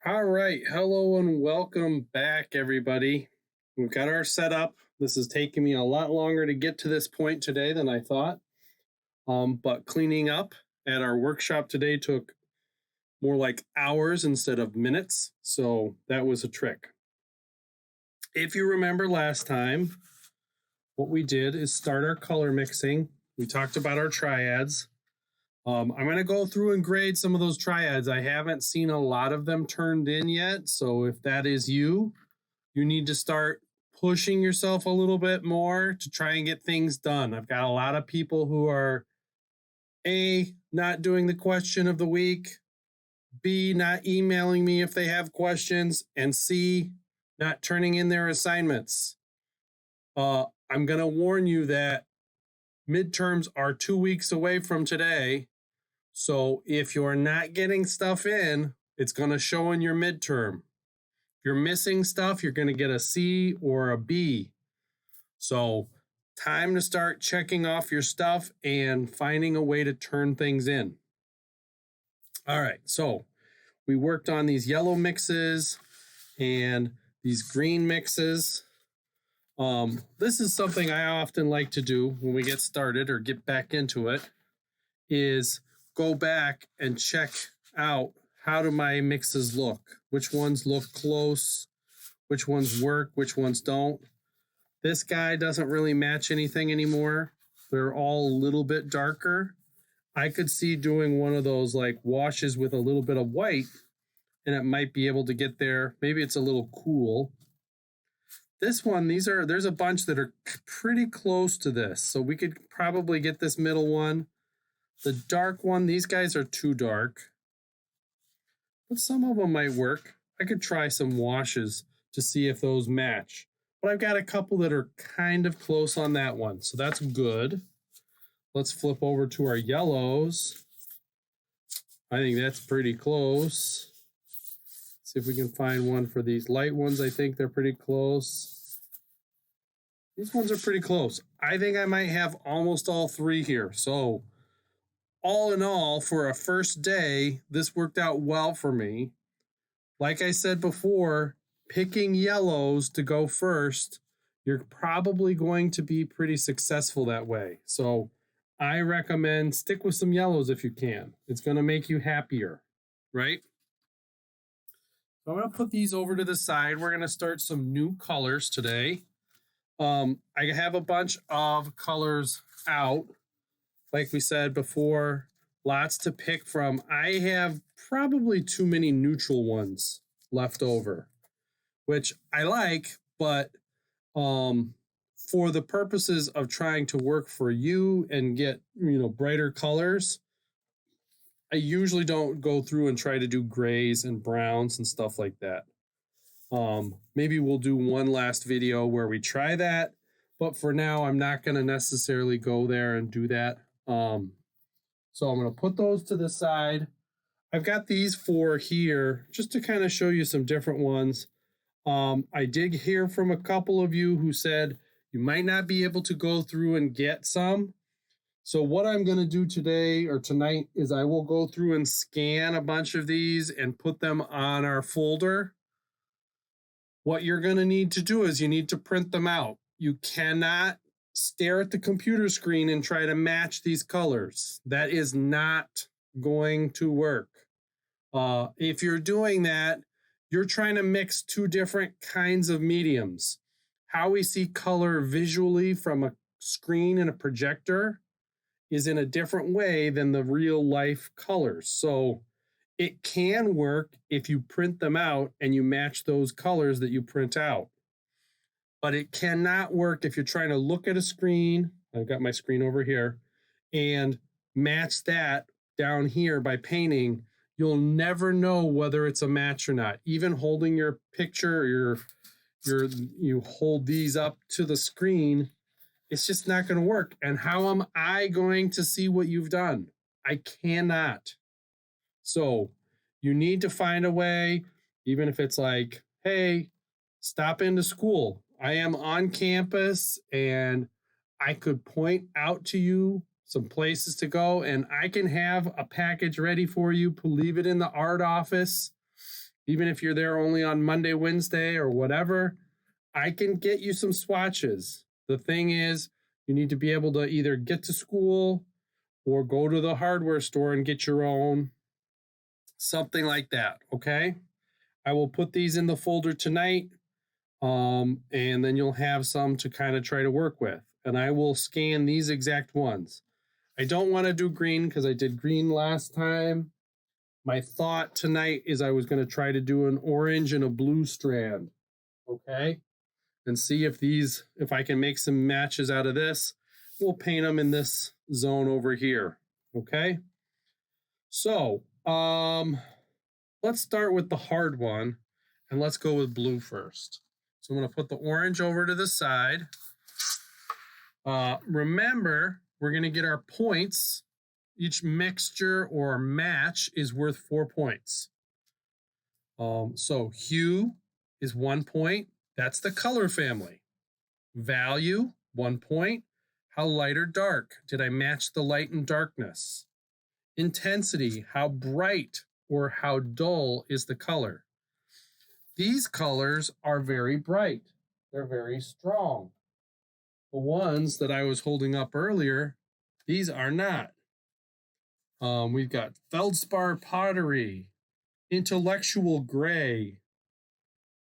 All right. Hello and welcome back, everybody. We've got our setup. This is taking me a lot longer to get to this point today than I thought. But cleaning up at our workshop today took more like hours instead of minutes. So that was a trick. If you remember last time, what we did is start our color mixing. We talked about our triads. I'm going to go through and grade some of those triads. I haven't seen a lot of them turned in yet. So if that is you, you need to start pushing yourself a little bit more to try and get things done. I've got a lot of people who are A, not doing the question of the week, B, not emailing me if they have questions, and C, not turning in their assignments. I'm going to warn you that midterms are 2 weeks away from today. So if you're not getting stuff in, it's going to show in your midterm. If you're missing stuff, you're going to get a C or a B. So time to start checking off your stuff and finding a way to turn things in. All right, so we worked on these yellow mixes and these green mixes. This is something I often like to do when we get started or get back into it, is go back and check out how do my mixes look, which ones look close, which ones work, which ones don't. This guy doesn't really match anything anymore. They're all a little bit darker. I could see doing one of those like washes with a little bit of white, and it might be able to get there. Maybe it's a little cool. This one, there's a bunch that are pretty close to this. So we could probably get this middle one. The dark one, these guys are too dark. But some of them might work. I could try some washes to see if those match. But I've got a couple that are kind of close on that one. So that's good. Let's flip over to our yellows. I think that's pretty close. See if we can find one for these light ones. I think they're pretty close. These ones are pretty close. I think I might have almost all three here. So all in all, for a first day, this worked out well for me. Like I said before, picking yellows to go first, you're probably going to be pretty successful that way. So I recommend stick with some yellows if you can. It's going to make you happier, right? So I'm going to put these over to the side. We're going to start some new colors today. I have a bunch of colors out. Like we said before, lots to pick from. I have probably too many neutral ones left over, which I like, but for the purposes of trying to work for you and get, brighter colors, I usually don't go through and try to do grays and browns and stuff like that. Maybe we'll do one last video where we try that, but for now, I'm not going to necessarily go there and do that. So I'm going to put those to the side. I've got these four here just to kind of show you some different ones. I did hear from a couple of you who said you might not be able to go through and get some. So what I'm going to do today or tonight is I will go through and scan a bunch of these and put them on our folder. What you're going to need to do is you need to print them out. You cannot stare at the computer screen and try to match these colors. That is not going to work. If you're doing that, you're trying to mix two different kinds of mediums. How we see color visually from a screen and a projector is in a different way than the real life colors. So it can work if you print them out and you match those colors that you print out. But it cannot work if you're trying to look at a screen. I've got my screen over here and match that down here by painting. You'll never know whether it's a match or not. Even holding your picture, you hold these up to the screen, it's just not going to work. And how am I going to see what you've done? I cannot. So you need to find a way, even if it's like, hey, stop into school. I am on campus and I could point out to you some places to go and I can have a package ready for you. Leave it in the art office Even if you're there only on Monday, Wednesday, or whatever, I can get you some swatches. The thing is, you need to be able to either get to school or go to the hardware store and get your own, something like that. Okay. I will put these in the folder tonight. And then you'll have some to kind of try to work with. And I will scan these exact ones. I don't want to do green because I did green last time. My thought tonight is I was going to try to do an orange and a blue strand. Okay. And see if I can make some matches out of this. We'll paint them in this zone over here. Okay. So, let's start with the hard one and let's go with blue first. So I'm going to put the orange over to the side. Remember, we're going to get our points. Each mixture or match is worth 4 points. So hue is 1 point. That's the color family. Value, 1 point. How light or dark? Did I match the light and darkness? Intensity, how bright or how dull is the color? These colors are very bright. They're very strong. The ones that I was holding up earlier, these are not. We've got feldspar pottery, intellectual gray,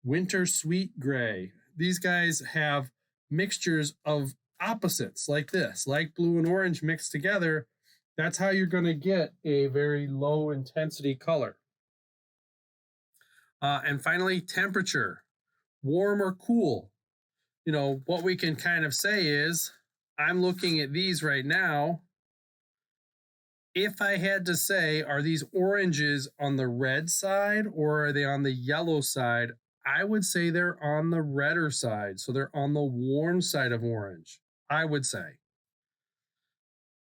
winter sweet gray. These guys have mixtures of opposites like this, like blue and orange mixed together. That's how you're going to get a very low intensity color. And finally, temperature, warm or cool. You know, what we can kind of say is, I'm looking at these right now. If I had to say, are these oranges on the red side or are they on the yellow side? I would say they're on the redder side. So they're on the warm side of orange, I would say.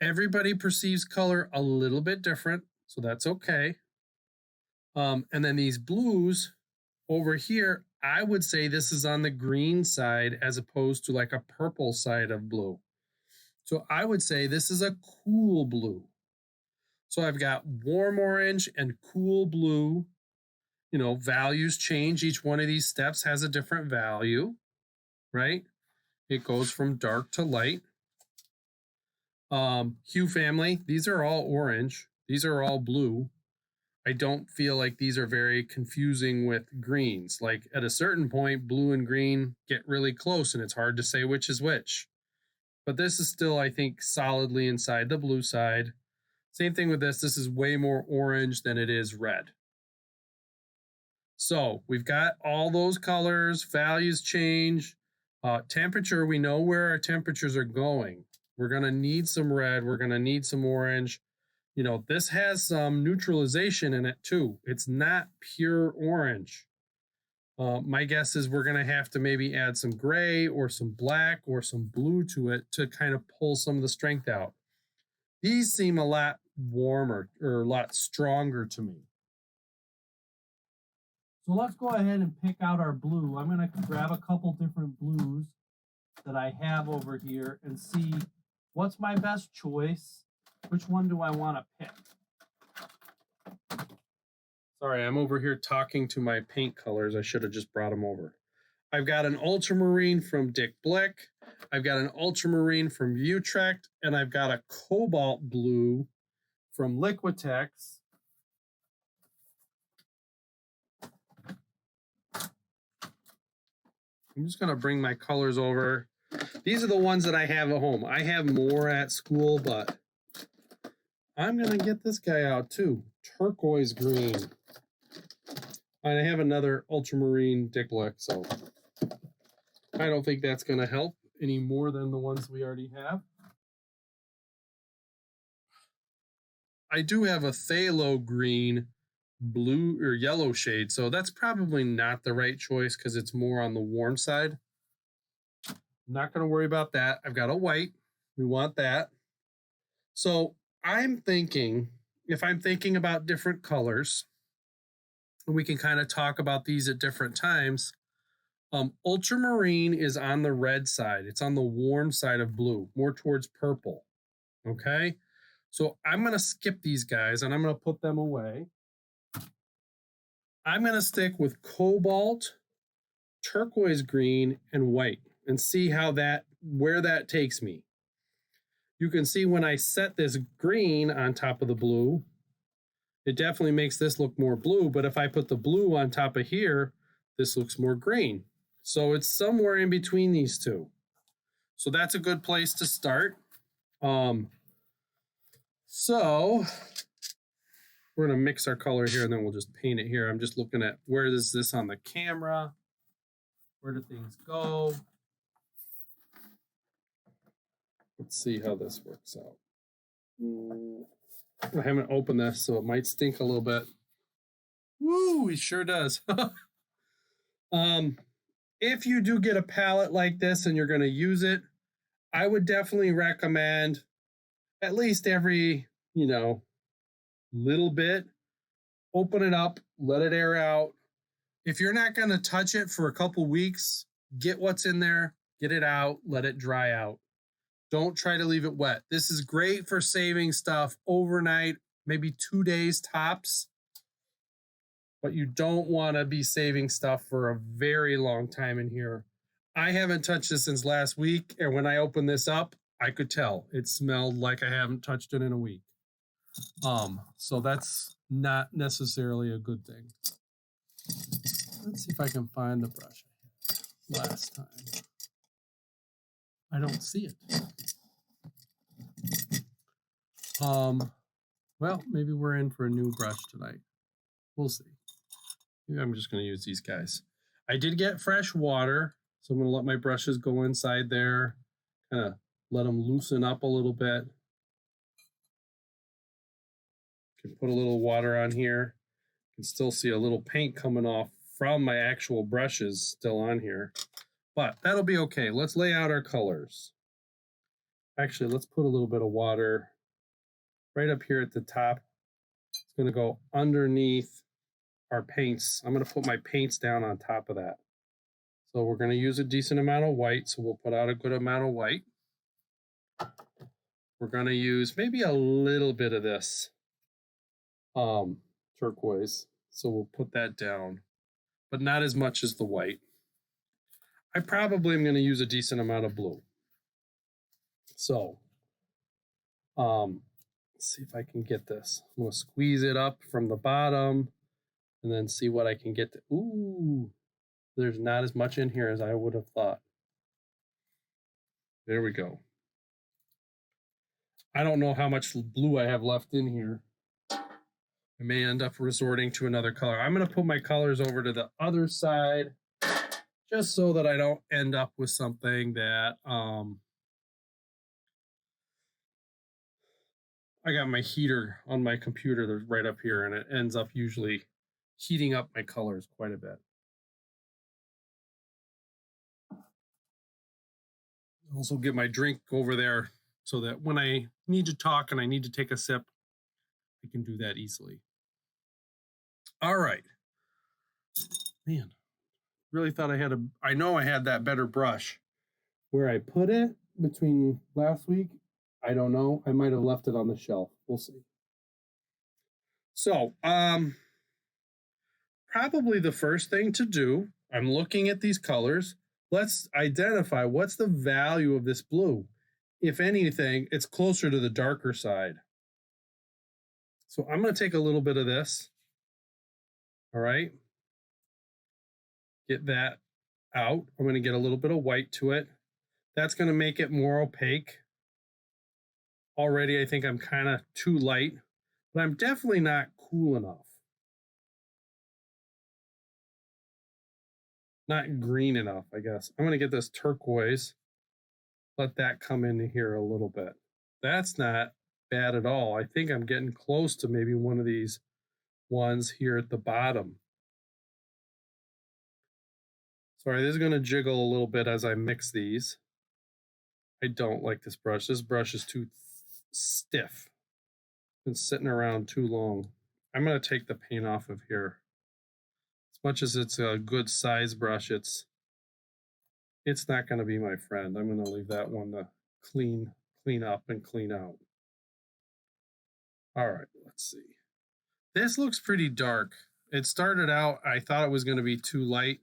Everybody perceives color a little bit different, so that's okay. And then these blues over here, I would say this is on the green side as opposed to like a purple side of blue. So I would say this is a cool blue. So I've got warm orange and cool blue. You know, values change. Each one of these steps has a different value, right? It goes from dark to light. Hue family, these are all orange. These are all blue. I don't feel like these are very confusing with greens. Like at a certain point, blue and green get really close and it's hard to say which is which. But this is still, I think, solidly inside the blue side. Same thing with this. This is way more orange than it is red. So we've got all those colors, values change. Temperature, we know where our temperatures are going. We're going to need some red. We're going to need some orange. You know, this has some neutralization in it too. It's not pure orange. My guess is we're going to have to maybe add some gray or some black or some blue to it to kind of pull some of the strength out. These seem a lot warmer or a lot stronger to me. So let's go ahead and pick out our blue. I'm going to grab a couple different blues that I have over here and see what's my best choice. Which one do I want to pick? Sorry, I'm over here talking to my paint colors. I should have just brought them over. I've got an ultramarine from Dick Blick. I've got an ultramarine from Utrecht, and I've got a cobalt blue from Liquitex. I'm just going to bring my colors over. These are the ones that I have at home. I have more at school, but I'm going to get this guy out too. Turquoise green. And I have another ultramarine Dick Blick, so I don't think that's going to help any more than the ones we already have. I do have a phthalo green blue or yellow shade, so that's probably not the right choice because it's more on the warm side. I'm not going to worry about that. I've got a white. We want that. So I'm thinking, if I'm thinking about different colors, we can kind of talk about these at different times. Ultramarine is on the red side. It's on the warm side of blue, more towards purple. Okay. So I'm going to skip these guys and I'm going to put them away. I'm going to stick with cobalt, turquoise green, and white and see where that takes me. You can see when I set this green on top of the blue, it definitely makes this look more blue. But if I put the blue on top of here, this looks more green. So it's somewhere in between these two. So that's a good place to start. So we're going to mix our color here and then we'll just paint it here. I'm just looking at where is this on the camera? Where do things go? Let's see how this works out. I haven't opened this, so it might stink a little bit. Woo, it sure does. If you do get a palette like this and you're going to use it, I would definitely recommend at least every, little bit, open it up, let it air out. If you're not going to touch it for a couple weeks, get what's in there, get it out, let it dry out. Don't try to leave it wet. This is great for saving stuff overnight, maybe 2 days tops. But you don't want to be saving stuff for a very long time in here. I haven't touched this since last week, and when I opened this up, I could tell it smelled like I haven't touched it in a week. So that's not necessarily a good thing. Let's see if I can find the brush I had last time. I don't see it. Well, maybe we're in for a new brush tonight. We'll see. Maybe I'm just going to use these guys. I did get fresh water, so I'm going to let my brushes go inside there, kind of let them loosen up a little bit. Can put a little water on here. You can still see a little paint coming off from my actual brushes still on here, but that'll be okay. Let's lay out our colors. Actually, let's put a little bit of water right up here at the top. It's going to go underneath our paints. I'm going to put my paints down on top of that. So we're going to use a decent amount of white, so we'll put out a good amount of white. We're going to use maybe a little bit of this turquoise, so we'll put that down, but not as much as the white. I probably am going to use a decent amount of blue. So let's see if I can get this. I'm going to squeeze it up from the bottom and then see what I can get to. Ooh, there's not as much in here as I would have thought. There we go. I don't know how much blue I have left in here. I may end up resorting to another color. I'm going to put my colors over to the other side just so that I don't end up with something that I got my heater on my computer that's right up here, and it ends up usually heating up my colors quite a bit. Also get my drink over there so that when I need to talk and I need to take a sip, I can do that easily. All right. Man, really thought I know I had that better brush. Where I put it between last week, I don't know. I might have left it on the shelf. We'll see. So, probably the first thing to do, I'm looking at these colors. Let's identify what's the value of this blue. If anything, it's closer to the darker side. So I'm going to take a little bit of this. All right. Get that out. I'm going to get a little bit of white to it. That's going to make it more opaque. Already, I think I'm kind of too light, but I'm definitely not cool enough. Not green enough, I guess. I'm going to get this turquoise. Let that come into here a little bit. That's not bad at all. I think I'm getting close to maybe one of these ones here at the bottom. Sorry, this is going to jiggle a little bit as I mix these. I don't like this brush. This brush is too stiff. Been sitting around too long. I'm going to take the paint off of here. As much as it's a good size brush, it's not going to be my friend. I'm going to leave that one to clean up and clean out. All right, let's see. This looks pretty dark. It started out, I thought it was going to be too light,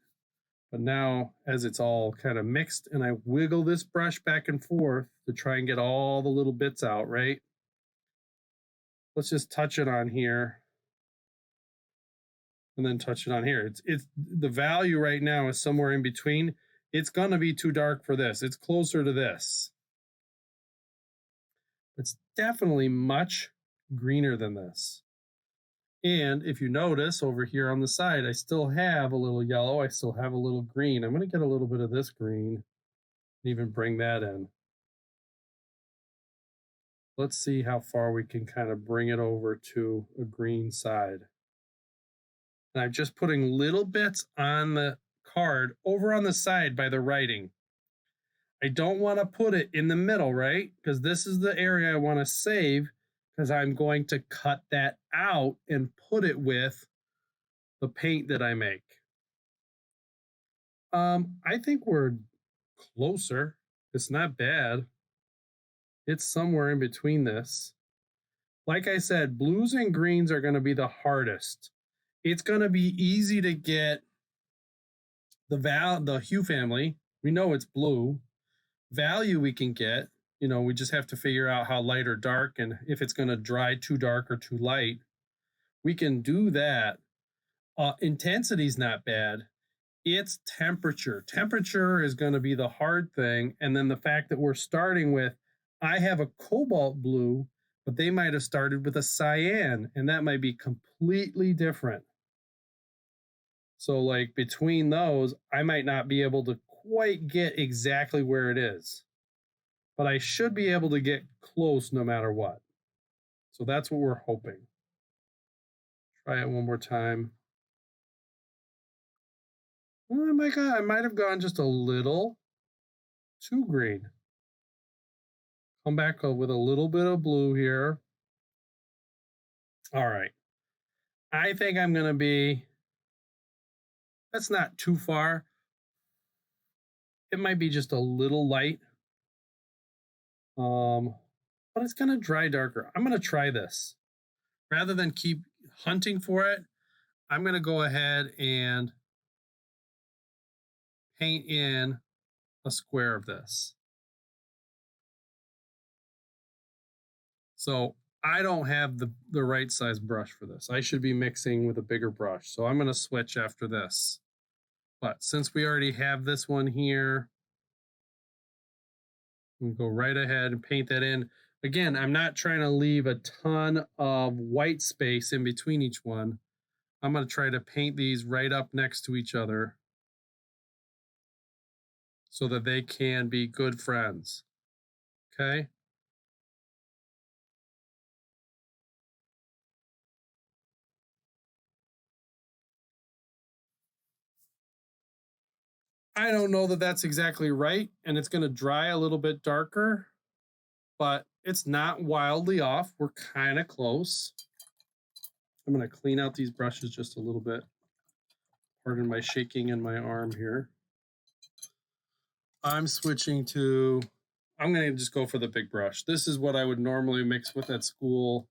but now as it's all kind of mixed and I wiggle this brush back and forth to try and get all the little bits out, right? Let's just touch it on here and then touch it on here. It's the value right now is somewhere in between. It's going to be too dark for this. It's closer to this. It's definitely much greener than this. And if you notice over here on the side, I still have a little yellow. I still have a little green. I'm going to get a little bit of this green and even bring that in. Let's see how far we can kind of bring it over to a green side. And I'm just putting little bits on the card over on the side by the writing. I don't want to put it in the middle, right? Because this is the area I want to save, because I'm going to cut that out and put it with the paint that I make. I think we're closer. It's not bad. It's somewhere in between this. Like I said, blues and greens are going to be the hardest. It's going to be easy to get the hue family. We know it's blue. Value we can get. You know, we just have to figure out how light or dark and if it's going to dry too dark or too light. We can do that. Intensity's not bad. It's temperature. Temperature is going to be the hard thing. And then the fact that we're starting with, I have a cobalt blue, but they might have started with a cyan, and that might be completely different. So like between those, I might not be able to quite get exactly where it is, but I should be able to get close no matter what. So that's what we're hoping. Try it one more time. Oh my God, I might have gone just a little too green. Come back with a little bit of blue here. All right. I think I'm going to be, that's not too far. It might be just a little light. But it's going to dry darker. I'm going to try this. Rather than keep hunting for it, I'm going to go ahead and paint in a square of this. So I don't have the right size brush for this. I should be mixing with a bigger brush. So I'm going to switch after this. But since we already have this one here, we'll go right ahead and paint that in. Again, I'm not trying to leave a ton of white space in between each one. I'm going to try to paint these right up next to each other so that they can be good friends. Okay? I don't know that that's exactly right, and it's going to dry a little bit darker, but it's not wildly off. We're kind of close. I'm going to clean out these brushes just a little bit. Pardon my shaking in my arm here. I'm switching to, I'm going to just go for the big brush. This is what I would normally mix with at school.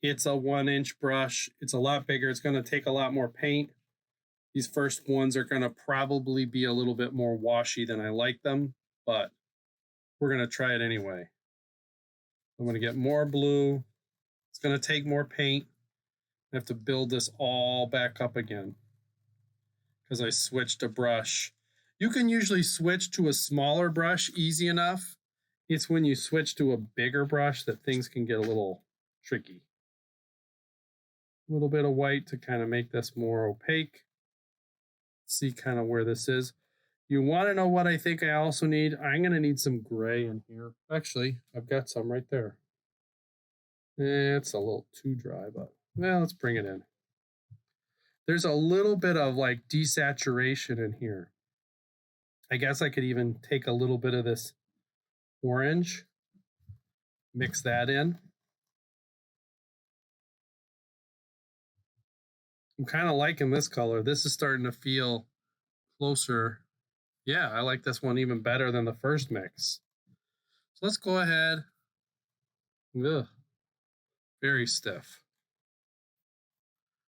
It's a 1-inch brush. It's a lot bigger. It's going to take a lot more paint. These first ones are going to probably be a little bit more washy than I like them, but we're going to try it anyway. I'm going to get more blue. It's going to take more paint. I have to build this all back up again because I switched a brush. You can usually switch to a smaller brush easy enough. It's when you switch to a bigger brush that things can get a little tricky. A little bit of white to kind of make this more opaque. See kind of where this is. You want to know what I think I also need? I'm going to need some gray in here. Actually, I've got some right there. It's a little too dry, but well, let's bring it in. There's a little bit of like desaturation in here. I guess I could even take a little bit of this orange, mix that in. I'm kind of liking this color. This is starting to feel closer. Yeah, I like this one even better than the first mix. So let's go ahead. Ugh, very stiff.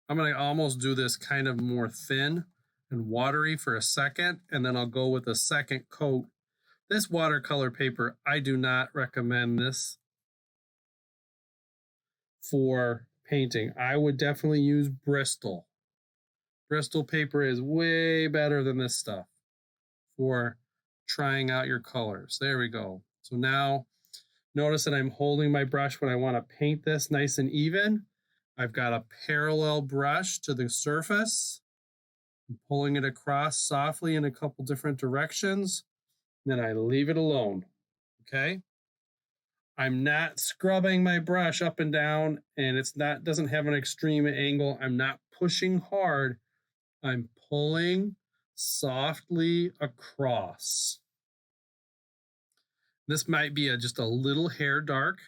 I'm going to almost do this kind of more thin and watery for a second, and then I'll go with a second coat. This watercolor paper, I do not recommend this for painting. I would definitely use Bristol. Bristol paper is way better than this stuff for trying out your colors. There we go. So now notice that I'm holding my brush when I want to paint this nice and even. I've got a parallel brush to the surface. I'm pulling it across softly in a couple different directions. Then I leave it alone. Okay. I'm not scrubbing my brush up and down, and it's not doesn't have an extreme angle. I'm not pushing hard. I'm pulling softly across. This might be just a little hair dark,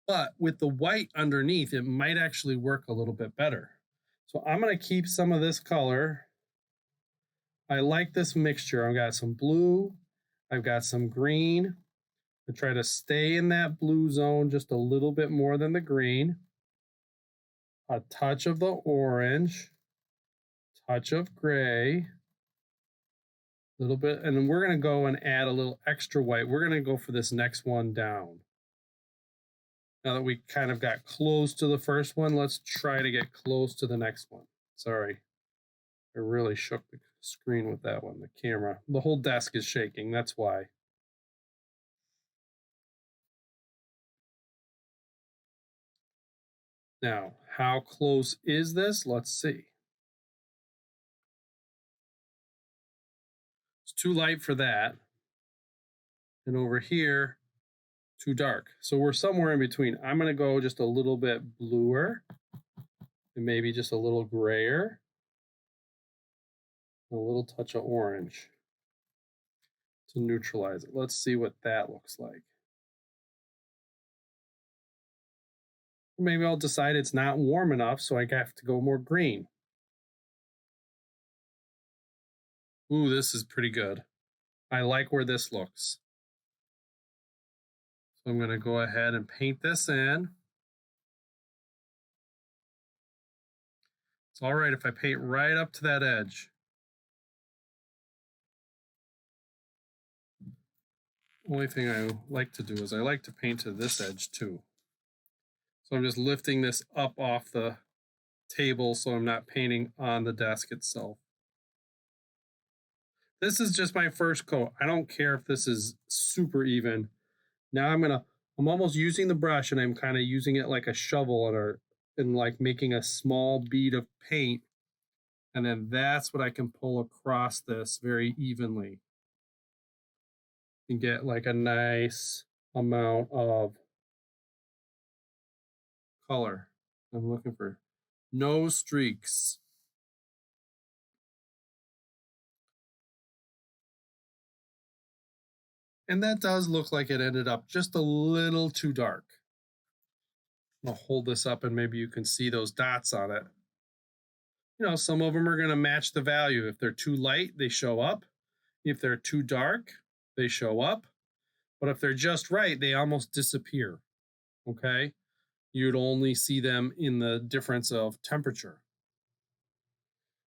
but with the white underneath, it might actually work a little bit better. So I'm going to keep some of this color. I like this mixture. I've got some blue. I've got some green. I try to stay in that blue zone just a little bit more than the green. A touch of the orange. Touch of gray. A little bit. And then we're going to go and add a little extra white. We're going to go for this next one down. Now that we kind of got close to the first one, let's try to get close to the next one. Sorry. I really shook the screen with that one, the camera. The whole desk is shaking, that's why. Now, how close is this? Let's see. It's too light for that. And over here, too dark. So we're somewhere in between. I'm going to go just a little bit bluer and maybe just a little grayer. A little touch of orange to neutralize it. Let's see what that looks like. Maybe I'll decide it's not warm enough, so I have to go more green. Ooh, this is pretty good. I like where this looks. So I'm going to go ahead and paint this in. It's all right if I paint right up to that edge. Only thing I like to do is I like to paint to this edge too. So I'm just lifting this up off the table so I'm not painting on the desk itself. This is just my first coat. I don't care if this is super even. Now I'm almost using the brush and I'm kind of using it like a shovel and like making a small bead of paint. And then that's what I can pull across this very evenly. And get like a nice amount of color. I'm looking for no streaks. And that does look like it ended up just a little too dark. I'll hold this up and maybe you can see those dots on it. You know, some of them are going to match the value. If they're too light, they show up. If they're too dark, they show up. But if they're just right, they almost disappear. Okay? You'd only see them in the difference of temperature.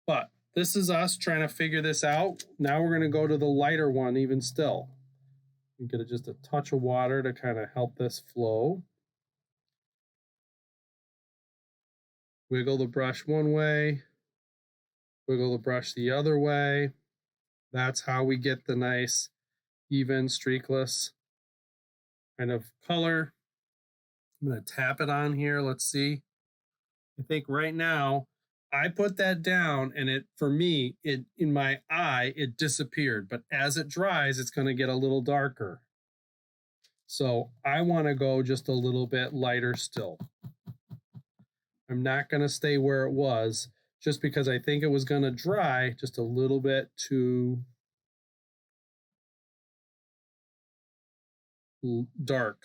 But this is us trying to figure this out. Now we're going to go to the lighter one even still. You get just a touch of water to kind of help this flow. Wiggle the brush one way, wiggle the brush the other way. That's how we get the nice, even, streakless kind of color. I'm going to tap it on here. Let's see. I think right now, I put that down and it, for me, in my eye, it disappeared. But as it dries, it's going to get a little darker. So I want to go just a little bit lighter still. I'm not going to stay where it was just because I think it was going to dry just a little bit too dark.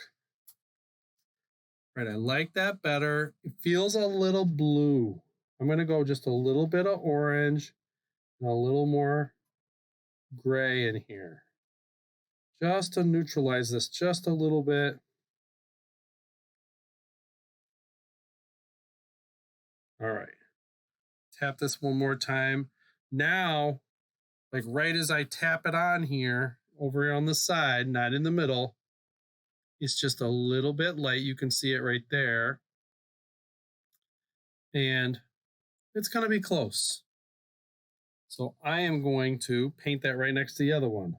Right, I like that better. It feels a little blue. I'm going to go just a little bit of orange and a little more gray in here. Just to neutralize this just a little bit. All right. Tap this one more time. Now, like right as I tap it on here, over here on the side, not in the middle, it's just a little bit light. You can see it right there. And it's going to be close. So I am going to paint that right next to the other one.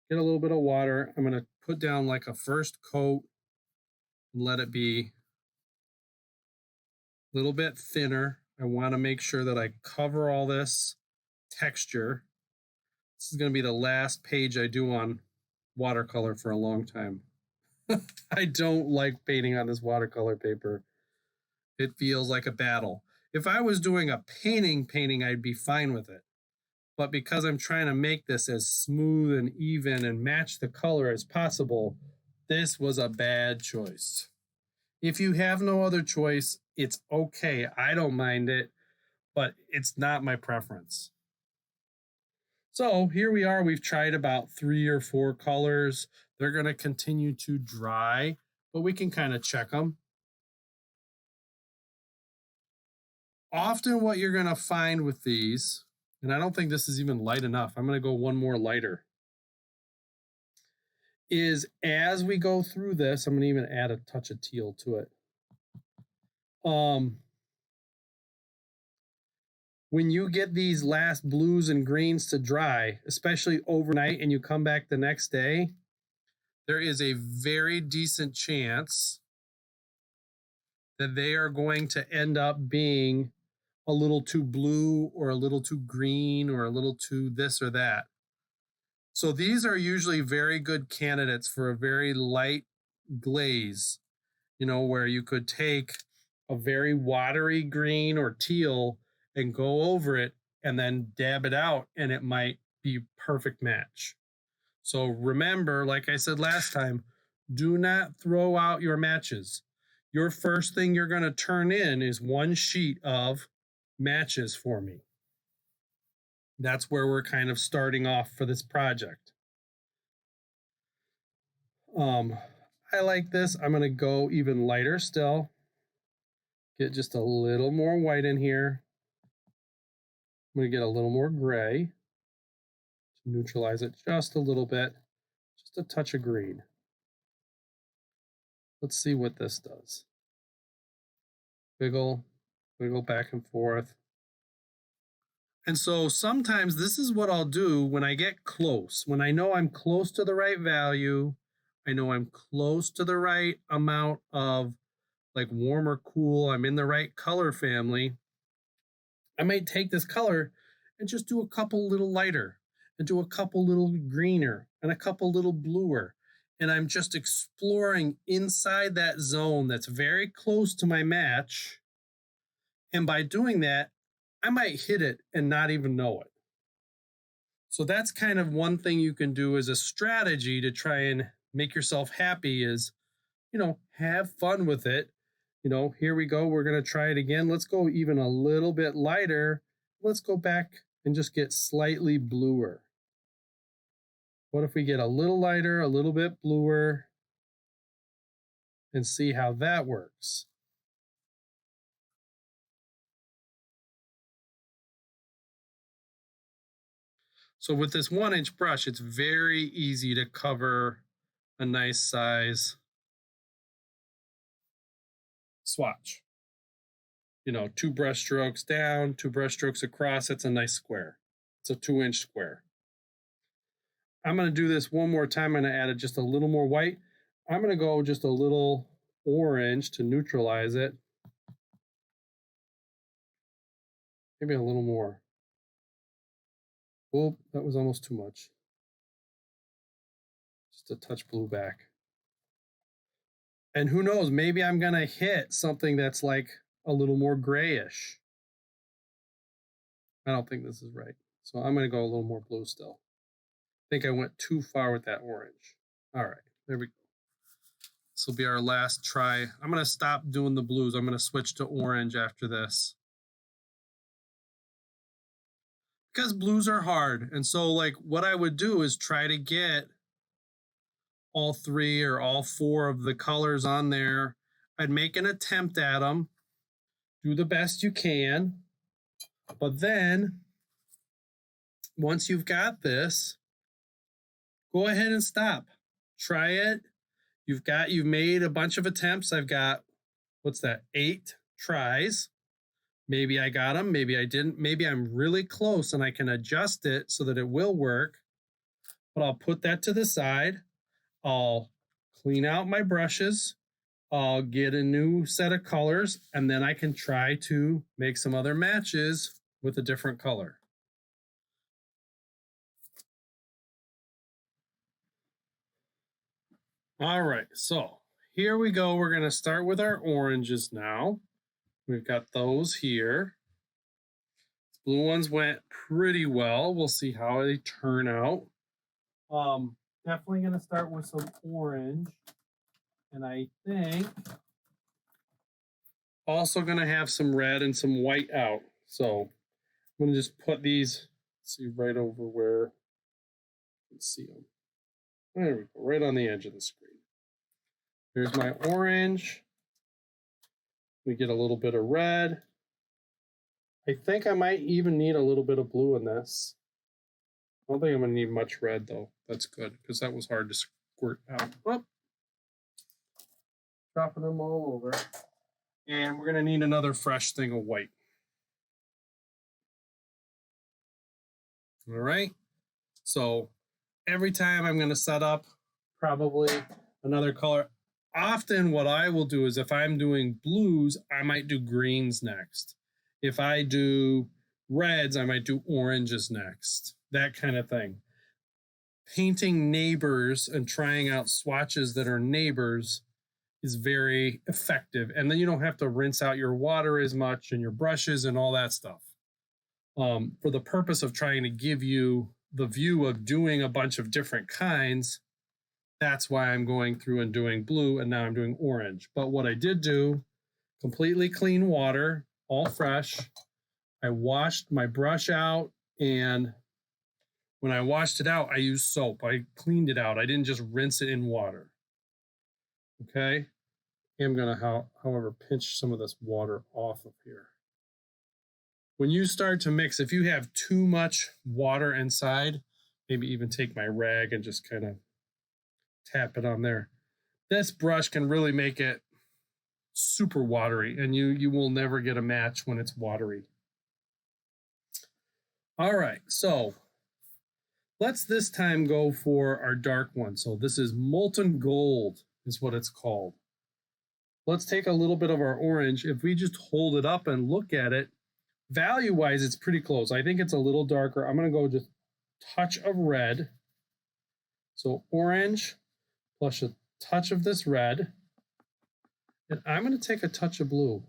Get a little bit of water. I'm going to put down like a first coat and let it be a little bit thinner. I want to make sure that I cover all this texture. This is going to be the last page I do on watercolor for a long time. I don't like painting on this watercolor paper. It feels like a battle. If I was doing a painting, I'd be fine with it. But because I'm trying to make this as smooth and even and match the color as possible, this was a bad choice. If you have no other choice, it's okay. I don't mind it, but it's not my preference. So here we are. We've tried about 3 or 4 colors. They're going to continue to dry, but we can kind of check them. Often what you're going to find with these, and I don't think this is even light enough. I'm going to go one more lighter. Is as we go through this, I'm going to even add a touch of teal to it. When you get these last blues and greens to dry, especially overnight, and you come back the next day, there is a very decent chance that they are going to end up being a little too blue or a little too green or a little too this or that. So these are usually very good candidates for a very light glaze, where you could take a very watery green or teal and go over it and then dab it out, and it might be perfect match. So remember, like I said last time, do not throw out your matches. Your first thing you're going to turn in is one sheet of matches for me. That's where we're kind of starting off for this project. I like this. I'm going to go even lighter still. Get just a little more white in here. I'm going to get a little more gray to neutralize it just a little bit. Just a touch of green. Let's see what this does. Wiggle back and forth. And so sometimes this is what I'll do when I get close. When I know I'm close to the right value, I know I'm close to the right amount of like warm or cool, I'm in the right color family, I might take this color and just do a couple little lighter and do a couple little greener and a couple little bluer. And I'm just exploring inside that zone that's very close to my match. And by doing that, I might hit it and not even know it. So that's kind of one thing you can do as a strategy to try and make yourself happy is, have fun with it. Here we go. We're going to try it again. Let's go even a little bit lighter. Let's go back and just get slightly bluer. What if we get a little lighter, a little bit bluer, and see how that works? So with this 1-inch brush, it's very easy to cover a nice size swatch. 2 brush strokes down, 2 brush strokes across. It's a nice square. It's a 2-inch square. I'm going to do this one more time. I'm going to add just a little more white. I'm going to go just a little orange to neutralize it. Maybe a little more. Oh, that was almost too much. Just a touch blue back. And who knows, maybe I'm going to hit something that's like a little more grayish. I don't think this is right. So I'm going to go a little more blue still. I think I went too far with that orange. All right, there we go. This will be our last try. I'm going to stop doing the blues. I'm going to switch to orange after this. Because blues are hard. And so like what I would do is try to get all 3 or all 4 of the colors on there. I'd make an attempt at them. Do the best you can. But then once you've got this, go ahead and stop. Try it. You've made a bunch of attempts. I've got, what's that, 8 tries. Maybe I got them, maybe I didn't. Maybe I'm really close and I can adjust it so that it will work. But I'll put that to the side. I'll clean out my brushes. I'll get a new set of colors, and then I can try to make some other matches with a different color. All right, so here we go. We're going to start with our oranges now. We've got those here. Blue ones went pretty well. We'll see how they turn out. Definitely going to start with some orange. And I think also going to have some red and some white out. So I'm going to just put these, see right over where you can see them. There we go, right on the edge of the screen. Here's my orange. We get a little bit of red. I think I might even need a little bit of blue in this. I don't think I'm going to need much red, though. That's good, because that was hard to squirt out. Oh. Dropping them all over. And we're going to need another fresh thing of white. All right. So every time I'm going to set up probably another color. Often what I will do is if I'm doing blues, I might do greens next. If I do reds, I might do oranges next. That kind of thing. Painting neighbors and trying out swatches that are neighbors is very effective. And then you don't have to rinse out your water as much and your brushes and all that stuff. For the purpose of trying to give you the view of doing a bunch of different kinds, that's why I'm going through and doing blue, and now I'm doing orange. But what I did do, completely clean water, all fresh. I washed my brush out, and when I washed it out, I used soap. I cleaned it out. I didn't just rinse it in water. Okay? I'm going to, however, pinch some of this water off of here. When you start to mix, if you have too much water inside, maybe even take my rag and just kind of tap it on there. This brush can really make it super watery, and you will never get a match when it's watery. All right, so let's this time go for our dark one. So this is molten gold is what it's called. Let's take a little bit of our orange. If we just hold it up and look at it, value-wise, it's pretty close. I think it's a little darker. I'm going to go just touch of red. So orange plus a touch of this red. And I'm going to take a touch of blue.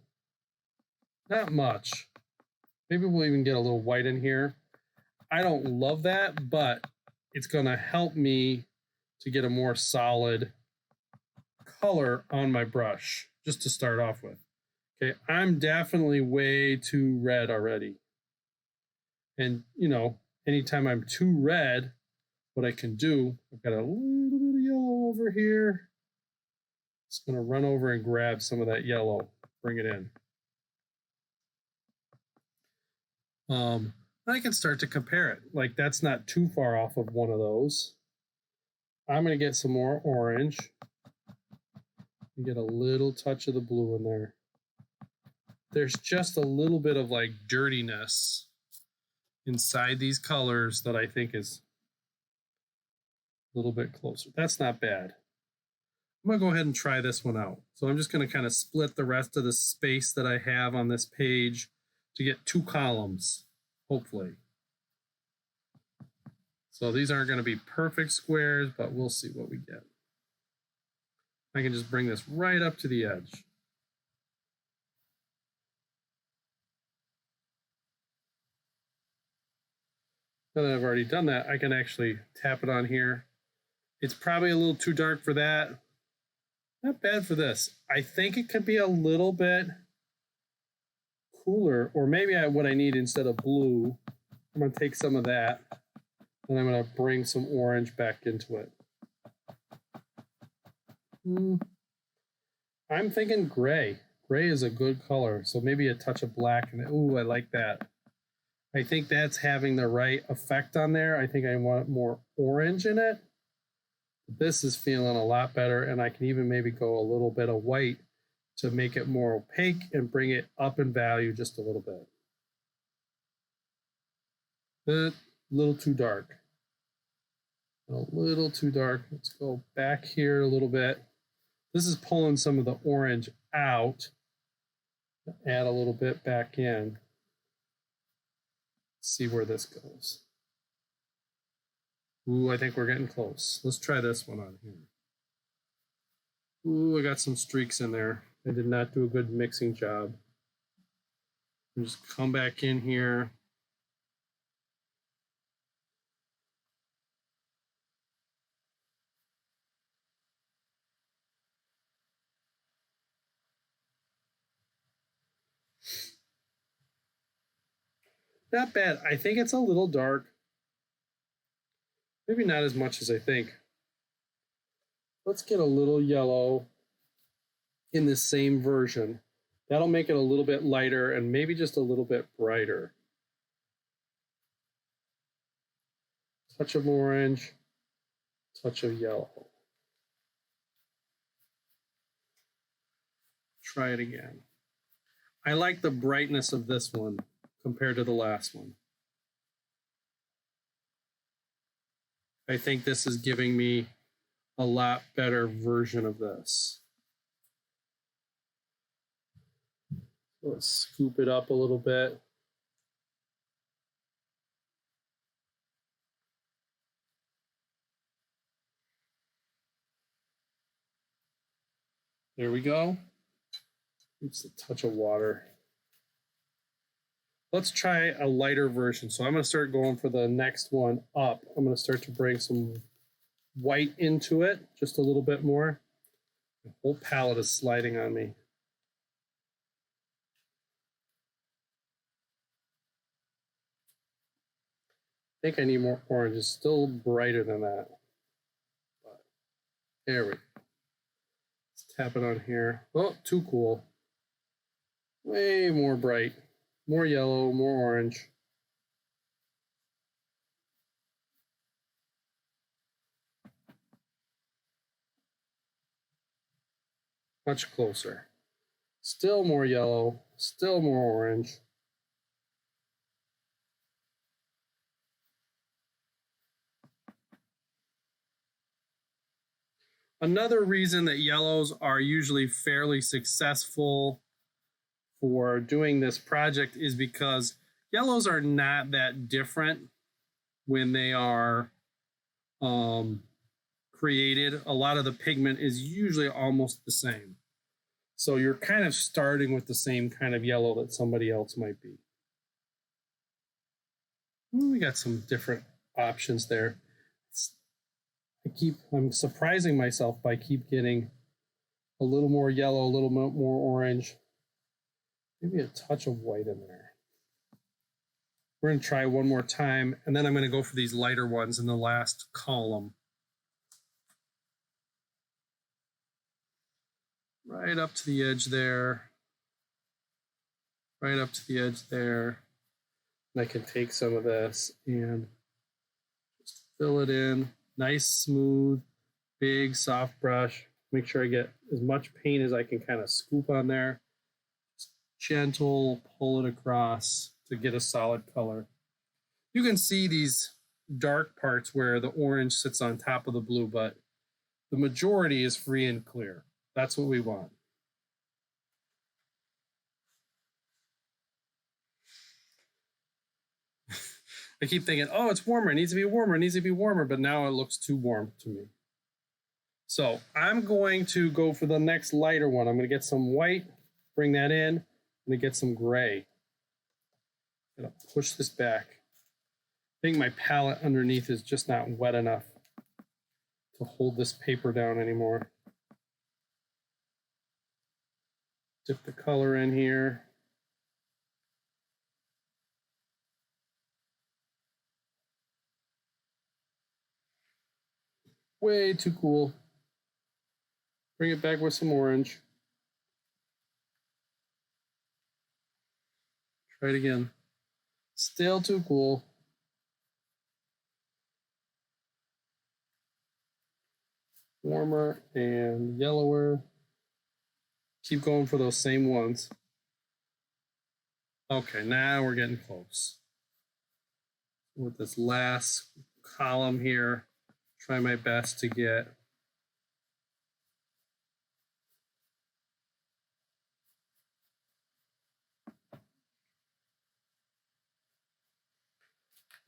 Not much. Maybe we'll even get a little white in here. I don't love that, but it's going to help me to get a more solid color on my brush, just to start off with. Okay, I'm definitely way too red already. And, you know, anytime I'm too red, what I can do, I've got a little bit of yellow over here. Just going to run over and grab some of that yellow, bring it in. I can start to compare it. Like, that's not too far off of one of those. I'm going to get some more orange. Get a little touch of the blue in there. There's just a little bit of like dirtiness inside these colors that I think is a little bit closer. That's not bad. I'm going to go ahead and try this one out. So I'm just going to kind of split the rest of the space that I have on this page to get 2 columns, hopefully. So these aren't going to be perfect squares, but we'll see what we get. I can just bring this right up to the edge. Now that I've already done that, I can actually tap it on here. It's probably a little too dark for that. Not bad for this. I think it could be a little bit cooler, or maybe what I need instead of blue, I'm going to take some of that, and I'm going to bring some orange back into it. I'm thinking gray. Gray is a good color, so maybe a touch of black in it. Ooh, I like that. I think that's having the right effect on there. I think I want more orange in it. This is feeling a lot better, and I can even maybe go a little bit of white to make it more opaque and bring it up in value just a little bit. A little too dark. A little too dark. Let's go back here a little bit. This is pulling some of the orange out. Add a little bit back in. See where this goes. Ooh, I think we're getting close. Let's try this one on here. Ooh, I got some streaks in there. I did not do a good mixing job. Just come back in here. Not bad. I think it's a little dark. Maybe not as much as I think. Let's get a little yellow in the same version. That'll make it a little bit lighter and maybe just a little bit brighter. Touch of orange, touch of yellow. Try it again. I like the brightness of this one compared to the last one. I think this is giving me a lot better version of this. Let's scoop it up a little bit. There we go. Oops, a touch of water. Let's try a lighter version. So I'm going to start going for the next one up. I'm going to start to bring some white into it, just a little bit more. The whole palette is sliding on me. I think I need more orange. It's still brighter than that. But there we go. Let's tap it on here. Oh, too cool. Way more bright. More yellow, more orange. Much closer. Still more yellow, still more orange. Another reason that yellows are usually fairly successful for doing this project is because yellows are not that different when they are created. A lot of the pigment is usually almost the same. So you're kind of starting with the same kind of yellow that somebody else might be. We got some different options there. I'm surprising myself by keep getting a little more yellow, a little more orange, maybe a touch of white in there. We're going to try one more time, and then I'm going to go for these lighter ones in the last column. Right up to the edge there. Right up to the edge there. And I can take some of this and just fill it in. Nice, smooth, big, soft brush. Make sure I get as much paint as I can kind of scoop on there. Just gentle, pull it across to get a solid color. You can see these dark parts where the orange sits on top of the blue, but the majority is free and clear. That's what we want. I keep thinking, oh, it's warmer. It needs to be warmer. It needs to be warmer. But now it looks too warm to me. So I'm going to go for the next lighter one. I'm going to get some white, bring that in. I'm going to get some gray. I'm going to push this back. I think my palette underneath is just not wet enough to hold this paper down anymore. Dip the color in here. Way too cool. Bring it back with some orange. Try it again. Still too cool. Warmer and yellower. Keep going for those same ones. Okay, now we're getting close. With this last column here, try my best to get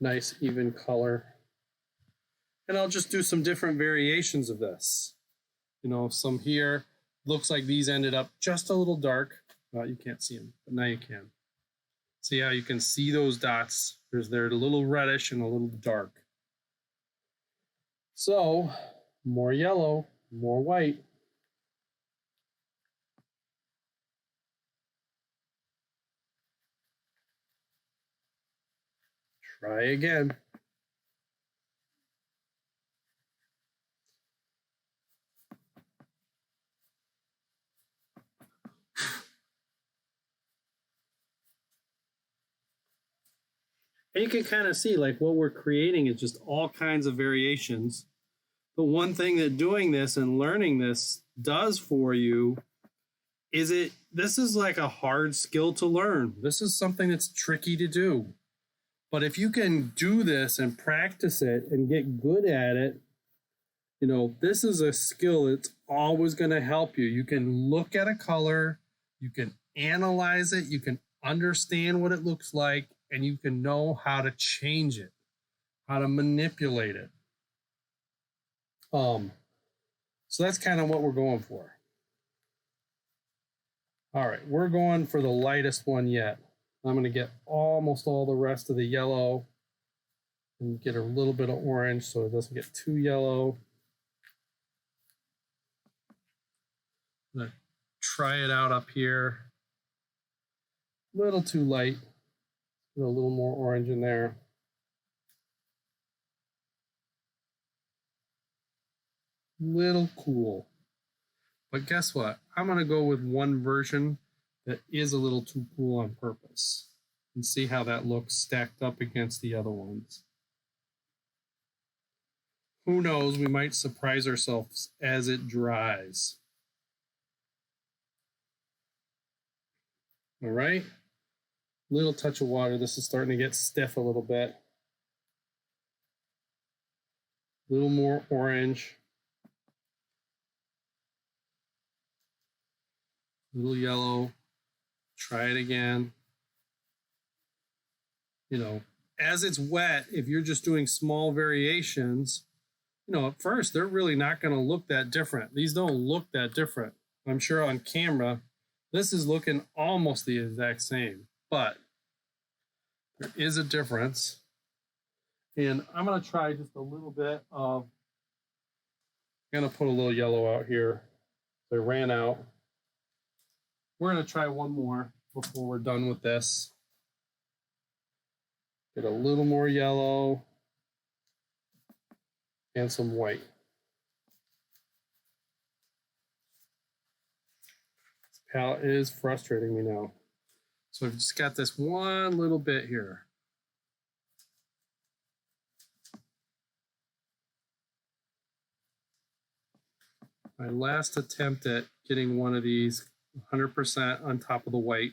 nice even color. And I'll just do some different variations of this. You know, some here, looks like these ended up just a little dark. Well, you can't see them, but now you can. See how you can see those dots? They're a little reddish and a little dark. So, more yellow, more white. Try again. And you can kind of see like what we're creating is just all kinds of variations. But one thing that doing this and learning this does for you is this is like a hard skill to learn. This is something that's tricky to do. But if you can do this and practice it and get good at it, you know, this is a skill that's always going to help you. You can look at a color, you can analyze it, you can understand what it looks like, and you can know how to change it, how to manipulate it. So that's kind of what we're going for. All right, we're going for the lightest one yet. I'm going to get almost all the rest of the yellow and get a little bit of orange so it doesn't get too yellow. I'm going to try it out up here. A little too light. Put a little more orange in there. Little cool. But guess what? I'm going to go with one version that is a little too cool on purpose and see how that looks stacked up against the other ones. Who knows? We might surprise ourselves as it dries. All right. Little touch of water. This is starting to get stiff a little bit. A little more orange. A little yellow. Try it again. You know, as it's wet, if you're just doing small variations, you know, at first they're really not going to look that different. These don't look that different. I'm sure on camera, this is looking almost the exact same, but there is a difference. And I'm going to try just a little bit of, I'm going to put a little yellow out here. They ran out. We're going to try one more before we're done with this. Get a little more yellow and some white. This palette is frustrating me now. So I've just got this one little bit here. My last attempt at getting one of these 100% on top of the white.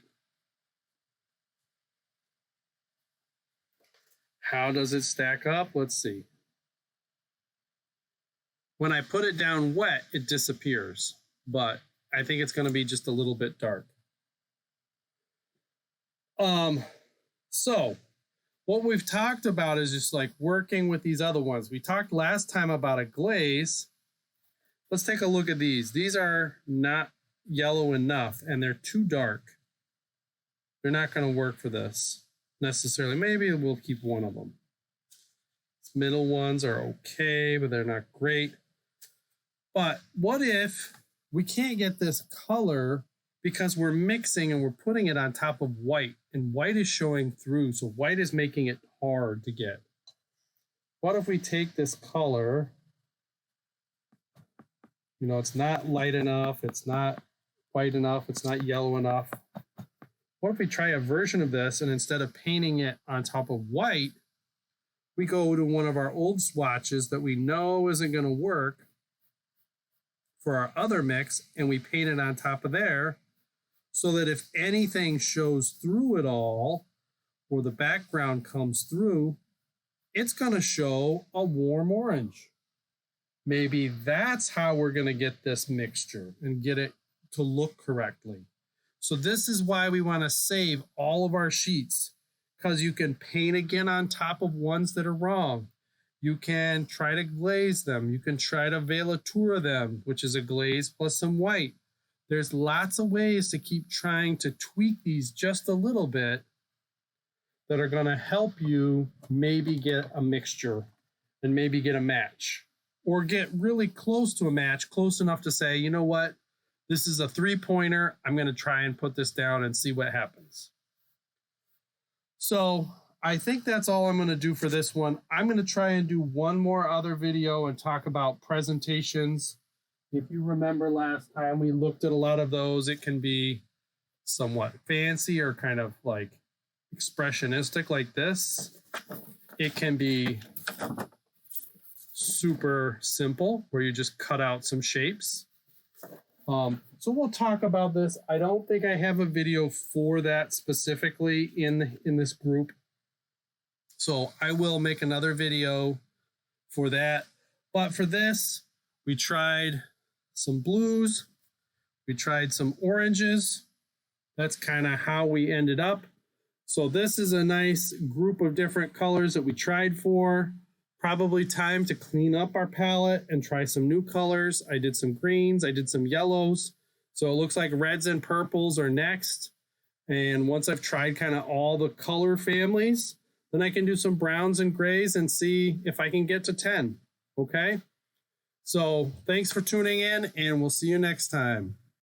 How does it stack up? Let's see. When I put it down wet, it disappears, but I think it's going to be just a little bit dark. So what we've talked about is just like working with these other ones. We talked last time about a glaze. Let's take a look at these. These are not yellow enough and they're too dark. They're not going to work for this necessarily. Maybe we'll keep one of them. These middle ones are okay, but they're not great. But what if we can't get this color because we're mixing and we're putting it on top of white and white is showing through. So white is making it hard to get. What if we take this color, you know, it's not light enough, it's not white enough, it's not yellow enough. what if we try a version of this, and instead of painting it on top of white, we go to one of our old swatches that we know isn't going to work for our other mix, and we paint it on top of there, so that if anything shows through it all, or the background comes through, it's going to show a warm orange. Maybe that's how we're going to get this mixture and get it to look correctly. So this is why we want to save all of our sheets, because you can paint again on top of ones that are wrong. You can try to glaze them. You can try to velatura them, which is a glaze plus some white. There's lots of ways to keep trying to tweak these just a little bit that are going to help you maybe get a mixture and maybe get a match, or get really close to a match, close enough to say, you know what, this is a 3-pointer. I'm going to try and put this down and see what happens. So I think that's all I'm going to do for this one. I'm going to try and do one more other video and talk about presentations. If you remember last time we looked at a lot of those, it can be somewhat fancy or kind of like expressionistic like this. It can be super simple where you just cut out some shapes. So we'll talk about this. I don't think I have a video for that specifically in this group. So I will make another video for that. But for this, we tried some blues. We tried some oranges. That's kind of how we ended up. So this is a nice group of different colors that we tried for. Probably time to clean up our palette and try some new colors. I did some greens, I did some yellows. So it looks like reds and purples are next. And once I've tried kind of all the color families, then I can do some browns and grays and see if I can get to 10. Okay? So thanks for tuning in, and we'll see you next time.